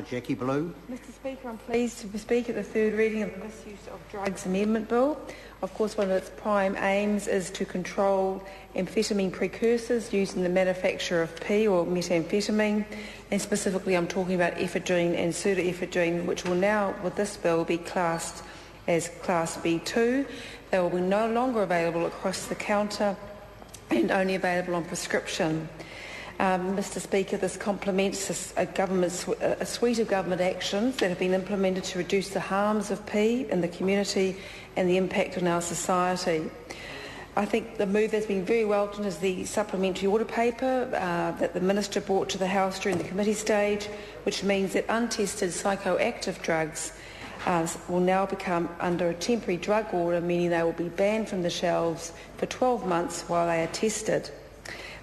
Jackie Blue. Mr Speaker, I'm pleased to speak at the third reading of the Misuse of Drugs Amendment Bill. Of course, one of its prime aims is to control amphetamine precursors used in the manufacture of P or methamphetamine, and specifically I'm talking about ephedrine and pseudoephedrine, which will now, with this bill, be classed as Class B2. They will be no longer available across the counter and only available on prescription. Mr Speaker, this complements a suite of government actions that have been implemented to reduce the harms of P in the community and the impact on our society. I think the move that's been very welcomed is the supplementary order paper that the Minister brought to the House during the committee stage, which means that untested psychoactive drugs will now become under a temporary drug order, meaning they will be banned from the shelves for 12 months while they are tested.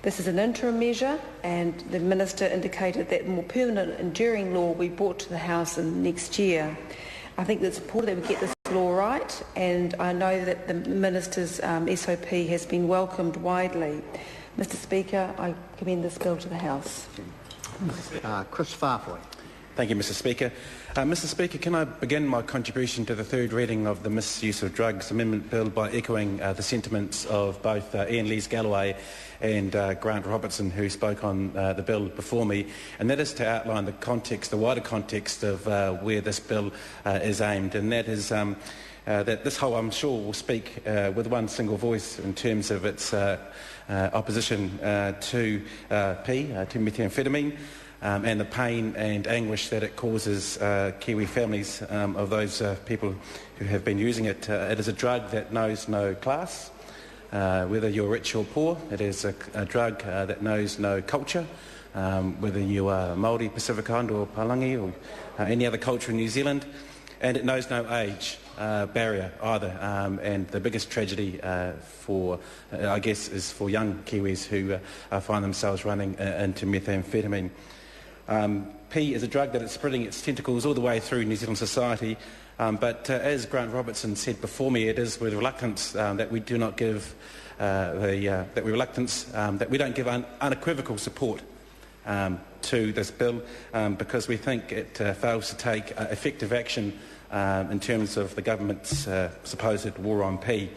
This is an interim measure, and the Minister indicated that more permanent enduring law will be brought to the House in next year. I think it's important that we get this law right, and I know that the Minister's SOP has been welcomed widely. Mr Speaker, I commend this bill to the House. Chris Farfoy. Thank you, Mr Speaker. Mr Speaker, can I begin my contribution to the third reading of the Misuse of Drugs Amendment Bill by echoing the sentiments of both Ian Lees-Galloway and Grant Robertson, who spoke on the bill before me, and that is to outline the context, the wider context of where this bill is aimed, and that is that this whole, I'm sure, will speak with one single voice in terms of its opposition to P, to methamphetamine, and the pain and anguish that it causes Kiwi families of those people who have been using it. It is a drug that knows no class, whether you're rich or poor. It is a drug that knows no culture, whether you are Māori, Pacific Island or Palangi or any other culture in New Zealand, and it knows no age barrier either. And the biggest tragedy I guess, is for young Kiwis who find themselves running into methamphetamine. P is a drug that is spreading its tentacles all the way through New Zealand society, but as Grant Robertson said before me, it is with reluctance that we do not give that we don't give unequivocal support to this bill because we think it fails to take effective action in terms of the government's supposed war on P.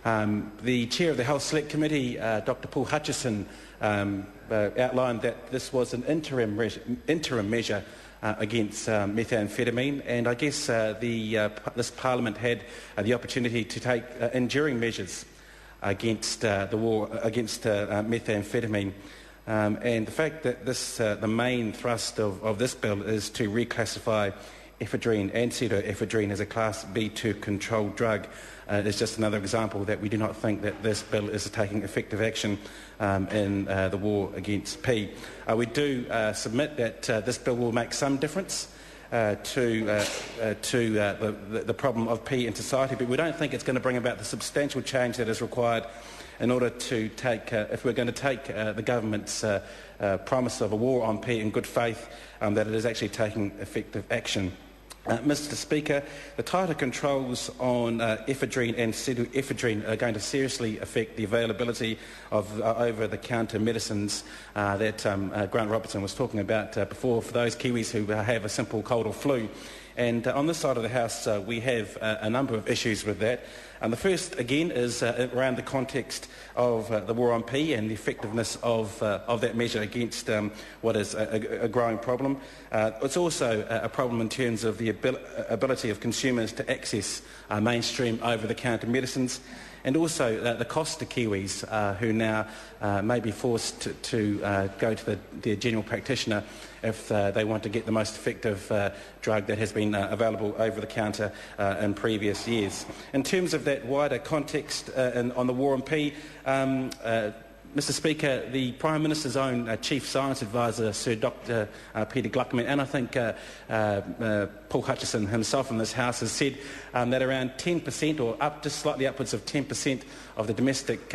The chair of the Health Select Committee, Dr Paul Hutchison, outlined that this was an interim measure against methamphetamine, and I guess this Parliament had the opportunity to take enduring measures against the war against methamphetamine. And the fact that the main thrust of this bill is to reclassify ephedrine and pseudoephedrine as a Class B2 controlled drug is just another example that we do not think that this bill is taking effective action in the war against P. We do submit that this bill will make some difference to the problem of P in society, but we don't think it's going to bring about the substantial change that is required in order to take, if we're going to take the government's promise of a war on P in good faith, that it is actually taking effective action. Mr Speaker, the tighter controls on ephedrine and pseudoephedrine are going to seriously affect the availability of over-the-counter medicines that Grant Robertson was talking about before for those Kiwis who have a simple cold or flu. And on this side of the House, we have a number of issues with that. And the first, again, is around the context of the war on P and the effectiveness of that measure against what is a growing problem. It's also a problem in terms of the ability of consumers to access mainstream over-the-counter medicines, and also the cost to Kiwis who now may be forced to go to their general practitioner if they want to get the most effective drug that has been available over the counter in previous years. In terms of that wider context on the war on P, Mr Speaker, the Prime Minister's own Chief Science Advisor, Sir Dr Peter Gluckman, and I think Paul Hutchison himself in this House has said that around 10% or just slightly upwards of 10% of the domestic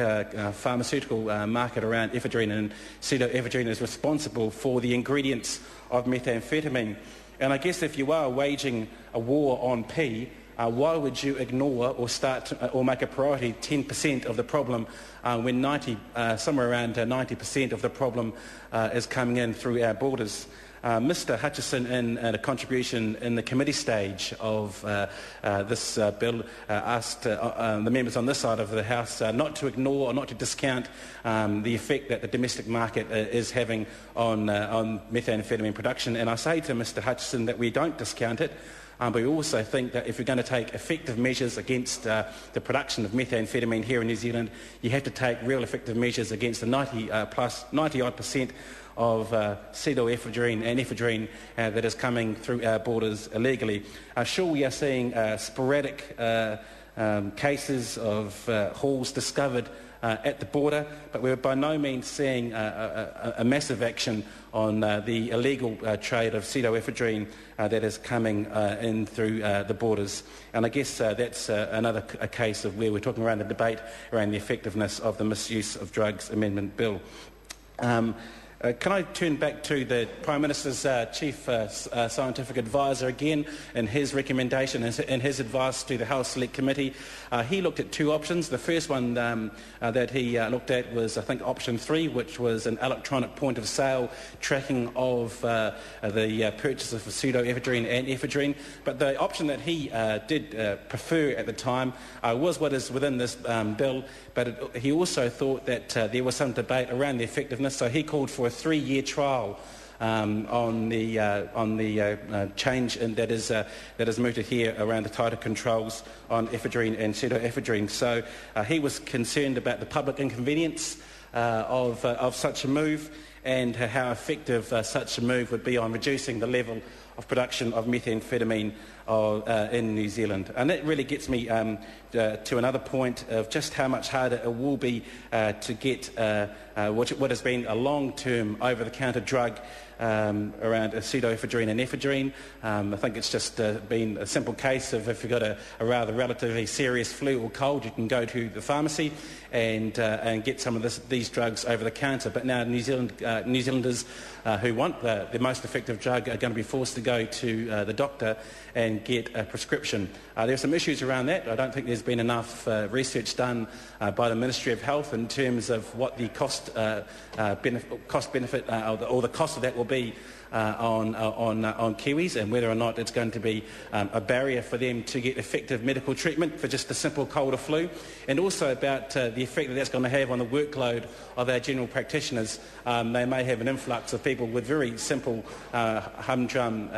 pharmaceutical market around ephedrine and pseudoephedrine is responsible for the ingredients of methamphetamine. And I guess if you are waging a war on P, why would you ignore or make a priority 10% of the problem when somewhere around 90% of the problem is coming in through our borders? Mr Hutchison, in a contribution in the committee stage of this bill, asked the members on this side of the House not to ignore or not to discount the effect that the domestic market is having on methamphetamine production. And I say to Mr Hutchison that we don't discount it. But we also think that if you're going to take effective measures against the production of methamphetamine here in New Zealand, you have to take real effective measures against the 90-odd% of pseudoephedrine and ephedrine that is coming through our borders illegally. Sure, we are seeing sporadic cases of hauls discovered at the border, but we're by no means seeing a massive action on the illegal trade of pseudoephedrine that is coming in through the borders. And I guess that's another case of where we're talking around the debate around the effectiveness of the Misuse of Drugs Amendment Bill. Can I turn back to the Prime Minister's Chief Scientific Advisor again in his recommendation and his advice to the Health Select Committee? He looked at two options. The first one that he looked at was, I think, option 3, which was an electronic point of sale tracking of the purchase of pseudoephedrine and ephedrine. But the option that he did prefer at the time was what is within this bill, but he also thought that there was some debate around the effectiveness, so he called for a 3-year trial on the change that is mooted here around the tighter controls on ephedrine and pseudoephedrine. So he was concerned about the public inconvenience of such a move and how effective such a move would be on reducing the level of production of methamphetamine in New Zealand. And that really gets me to another point of just how much harder it will be to get what has been a long-term over-the-counter drug around pseudoephedrine and ephedrine. I think it's just been a simple case of if you've got a rather relatively serious flu or cold, you can go to the pharmacy and get some of these drugs over the counter. But now New Zealanders who want the most effective drug are going to be forced to go to the doctor and get a prescription. There are some issues around that. I don't think there's been enough research done by the Ministry of Health in terms of what the cost benefit or the cost of that will be on Kiwis, and whether or not it's going to be a barrier for them to get effective medical treatment for just a simple cold or flu, and also about the effect that that's going to have on the workload of our general practitioners. They may have an influx of people with very simple humdrum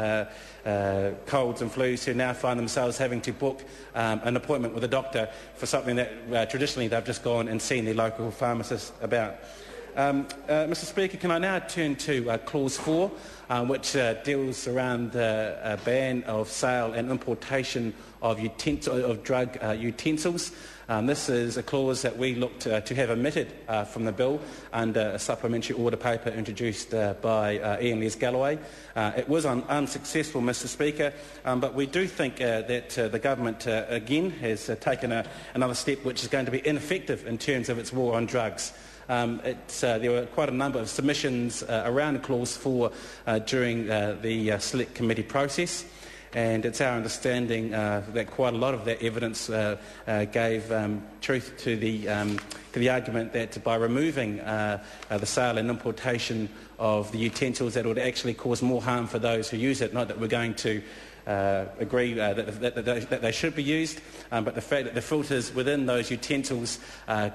colds and flus who now find themselves having to book an appointment with a doctor for something that traditionally they've just gone and seen their local pharmacist about. Mr Speaker, can I now turn to Clause 4, which deals around a ban of sale and importation of drug utensils. This is a clause that we looked to have omitted from the bill under a supplementary order paper introduced by Ian Les-Galloway. It was unsuccessful, Mr Speaker, but we do think that the government again has taken another step which is going to be ineffective in terms of its war on drugs. There were quite a number of submissions around Clause 4 during the Select Committee process, and it's our understanding that quite a lot of that evidence gave truth to the argument that by removing the sale and importation of the utensils, that would actually cause more harm for those who use it. Not that we're going to agree that they should be used, but the fact that the filters within those utensils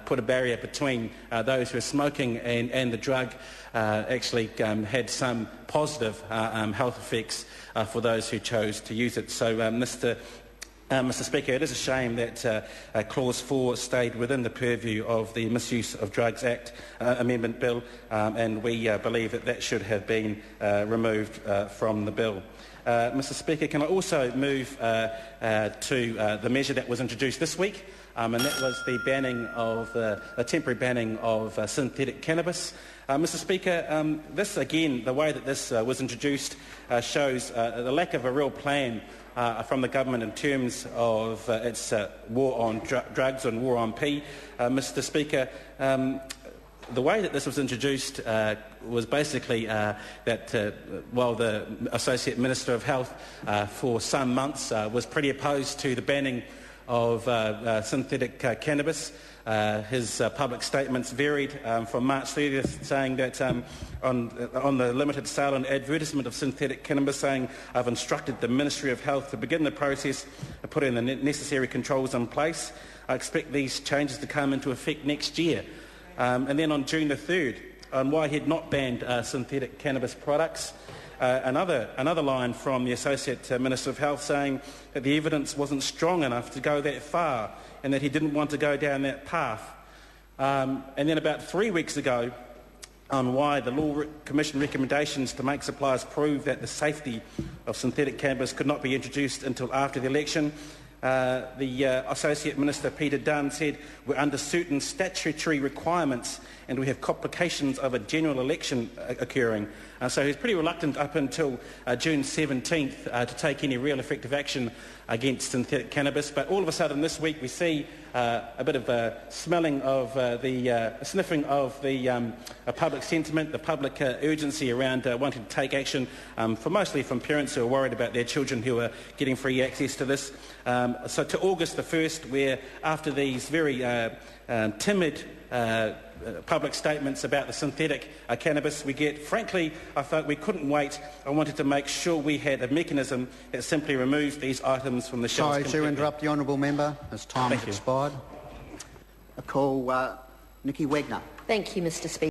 put a barrier between those who are smoking and the drug actually had some positive health effects for those who chose to use it. So, Mr Speaker, it is a shame that Clause 4 stayed within the purview of the Misuse of Drugs Act Amendment Bill, and we believe that should have been removed from the bill. Mr Speaker, can I also move to the measure that was introduced this week, and that was the banning of a temporary banning of synthetic cannabis. Mr Speaker, this again, the way that this was introduced shows the lack of a real plan from the government in terms of its war on drugs and war on P. Mr Speaker, the way that this was introduced was basically that while the Associate Minister of Health for some months was pretty opposed to the banning of synthetic cannabis. His public statements varied from March 30th, saying that on the limited sale and advertisement of synthetic cannabis, saying, "I've instructed the Ministry of Health to begin the process of putting the necessary controls in place. I expect these changes to come into effect next year." And then on June the 3rd, on why he had not banned synthetic cannabis products, another line from the Associate Minister of Health saying that the evidence wasn't strong enough to go that far and that he didn't want to go down that path. And then about 3 weeks ago, on why the Law Commission recommendations to make suppliers prove that the safety of synthetic cannabis could not be introduced until after the election, the Associate Minister Peter Dunn said, "We're under certain statutory requirements and we have complications of a general election occurring." So he's pretty reluctant up until June 17th to take any real effective action against synthetic cannabis. But all of a sudden this week we see a bit of sniffing of the public sentiment, the public urgency around wanting to take action, mostly from parents who are worried about their children who are getting free access to this. So to August the 1st, where after these very timid public statements about the synthetic cannabis we get, frankly, I thought we couldn't wait. I wanted to make sure we had a mechanism that simply removes these items from the shelves. Sorry to interrupt the honourable member. His time has expired. I call Nikki Wagner. Thank you, Mr. Speaker.